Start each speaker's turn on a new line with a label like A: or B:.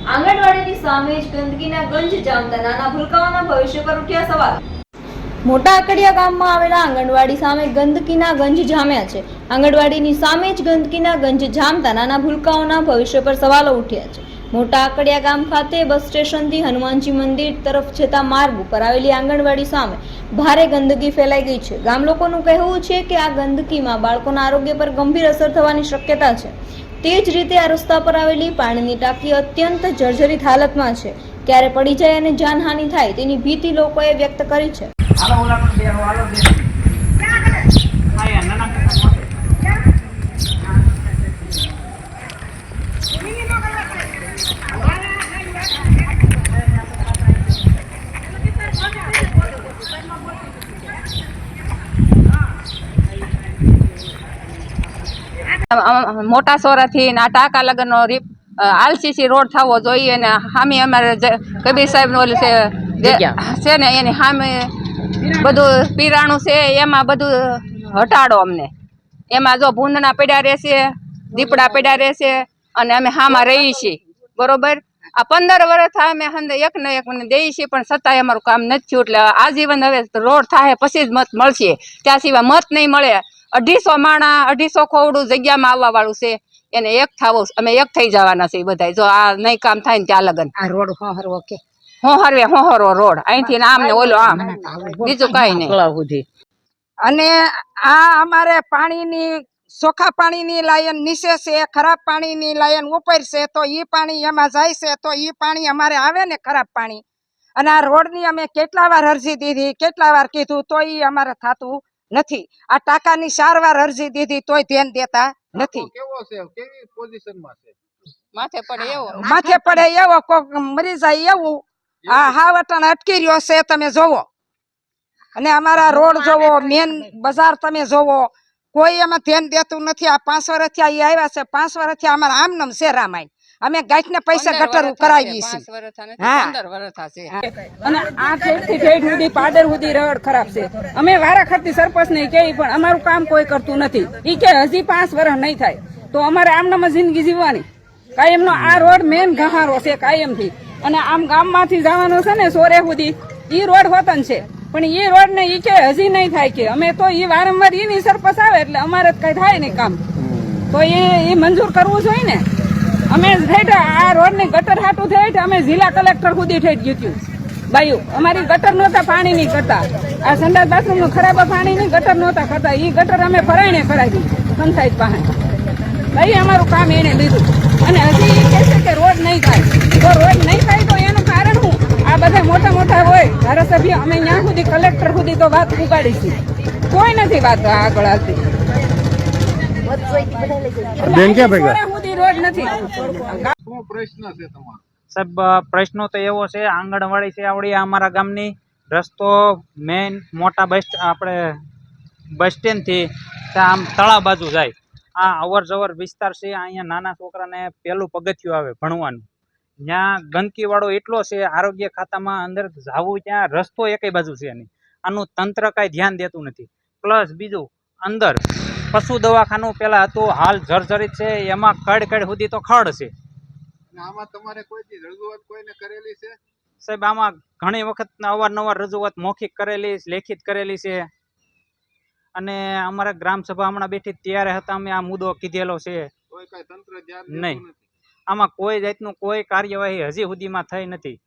A: આંગણવાડીની સામે જ ગંદકીના ગંજ જામતા નાના ભૂલકાઓના ભવિષ્ય પર ઉઠ્યા સવાલ। મોટા આકડિયા ગામમાં આવેલા આંગણવાડી સામે ગંદકીના ગંજ જામ્યા છે। આંગણવાડીની સામે જ ગંદકીના ગંજ જામતા નાના ભૂલકાઓના ભવિષ્ય પર સવાલો ઉઠ્યા છે। મોટા આકડિયા ગામ ખાતે બસ સ્ટેશનથી હનુમાનજી મંદિર તરફ જતા માર્ગ ઉપર આવેલી આંગણવાડી સામે ભારે ગંદકી ફેલાઈ ગઈ છે। ગામ લોકોનું કહેવું છે કે આ ગંદકીમાં બાળકોના આરોગ્ય પર ગંભીર અસર થવાની શક્યતા છે। તે જ રીતે આ રસ્તા પર આવેલી પાણીની ટાંકી અત્યંત જર્જરિત હાલતમાં છે। ક્યારે પડી જાય અને જાનહાનિ થાય તેની ભીતિ લોકોએ વ્યક્ત કરી છે।
B: મોટા સોરાથી આ ટાંકા લગનનો આલસીસી રોડ થવો જોઈએ ને સામે અમારે કબીર સાહેબ નો છે ને એની સામે બધું પીરાણું છે એમાં બધું હટાડો અમને। એમાં જો ભૂંદના પડ્યા રહેશે, દીપડા પડ્યા રહેશે અને અમે હામાં રહી છીએ બરોબર। આ 15 વર્ષ અમે એક ને એક દઈએ છીએ પણ છતાંય અમારું કામ નથી થયું। એટલે આજીવન હવે રોડ થાય પછી જ મત મળશે, ત્યાં સિવાય મત નહીં મળે। 250 માણા 250 ખોવડું જગ્યામાં આવવા વાળું છે એને એક થાવો અમે એક થઈ જવાના છે બધા। જો આ નહીં કામ થાય ને ત્યાં લગન આ રોડ હોહરવો રોડ અહીંથી આમ ને ઓલો આમ, બીજું કઈ નહીં।
C: અને આ અમારે પાણીની ચોખ્ખા પાણીની લાયન નીચે છે, ખરાબ પાણીની લાયન ઉપર છે, તો ઈ પાણી એમાં જાય છે તો ઈ પાણી અમારે આવે ને ખરાબ પાણી। અને આ રોડની અમે કેટલા વાર અરજી દીધી, કેટલા વાર કીધું તો ઈ અમારે થતું નથી। આ ટાંકાની 4 વાર અરજી દીધી તોય ધ્યાન દેતા નથી। માથે પડે એવો કોક મરી જાય એવું આ હાવટણ અટકી રહ્યો છે તમે જોવો। અને અમારા રોડ જોવો, મેન બજાર તમે જોવો, કોઈ એમાં ધ્યાન દેતું નથી। આ 5 વર્ષથી આવ્યા છે, 5 વર્ષથી અમારા આમ નામ છે રામાયણ। અમે ગાંઠને પૈસા ગટર કરાવીએ છીએ।
D: અને આ ઠેઠથી ઠેઠ સુધી પાદર સુધી રોડ ખરાબ છે। અમે વારાખતી સરપંચ ને કહી પણ અમારું કામ કોઈ કરતું નથી। ઈ કે હજી 5 વર્ષ નહીં થાય તો અમારે આમનામાં જિંદગી જીવવાની। કાયમનો આ રોડ મેન ગહારો છે કાયમથી। અને આમ ગામમાંથી જવાનો છે ને સોરે સુધી ઈ રોડ વતન છે પણ ઈ રોડ ને ઈ કે હજી નહીં થાય કે અમે તો ઈ વારંવાર ઈની સરપંચ આવે એટલે અમારે કઈ થાય નહીં કામ, તો એ મંજૂર કરવું જોઈએ ને। અમે ઠેઠ આ રોડ ની ગટર હાટું ઠેઠ અમે જિલ્લા કલેક્ટર સુધી ઠેઠ જીત્યું બાયું। અમારી ગટર નહોતા પાણી ની કરતા, આ સંડાસ બાથરૂમ નું ખરાબ પાણી ની ગટર નહોતા કરતા, ઈ ગટર અમે ભરાઈને કરાવી પંચાયત પાસે ભાઈ। અમારું કામ એને લીધું અને હજી એ કહે છે કે રોડ નહીં થાય। જો રોડ નહીં થાય તો એનું કારણ શું? આ બધા મોટા મોટા હોય ધારાસભ્ય, અમે ત્યાં સુધી કલેક્ટર સુધી તો વાત ઉગાડીશું, કોઈ નથી વાત આગળ આવતી।
E: સાહેબ પ્રશ્નો તો એવો છે, આંગણવાડી છે આવડી અમારા ગામની, રસ્તો મેન મોટા આપણે બસ સ્ટેન્ડ થી આમ તળા બાજુ જાય, આ અવર જવર વિસ્તાર છે। અહીંયા નાના છોકરાને પેલું પગથિયું આવે ભણવાનું, ત્યાં ગંદકી વાળો એટલો છે, આરોગ્ય ખાતામાં અંદર જવું ત્યાં રસ્તો એકેય બાજુ છે નહીં। આનું તંત્ર કઈ ધ્યાન દેતું નથી। પ્લસ બીજું અંદર પશુ દવાખાનું પેલા હતું, હાલ જર્જરિત છે, એમાં કડ સુધી તો ખડ છે।
F: આમાં તમારે કોઈ રજૂઆત કોઈને કરેલી છે?
E: સાહેબ આમાં ઘણી વખત અવારનવાર રજૂઆત મૌખિક કરેલી, લેખિત કરેલી છે। અને અમારા ગ્રામ સભા હમણાં બેઠી ત્યારે હતા અમે આ મુદ્દો કીધેલો છે,
F: કોઈ કઈ તંત્ર ધ્યાન
E: નહીં। આમાં કોઈ જાતનું કોઈ કાર્યવાહી હજી સુધીમાં થઈ નથી।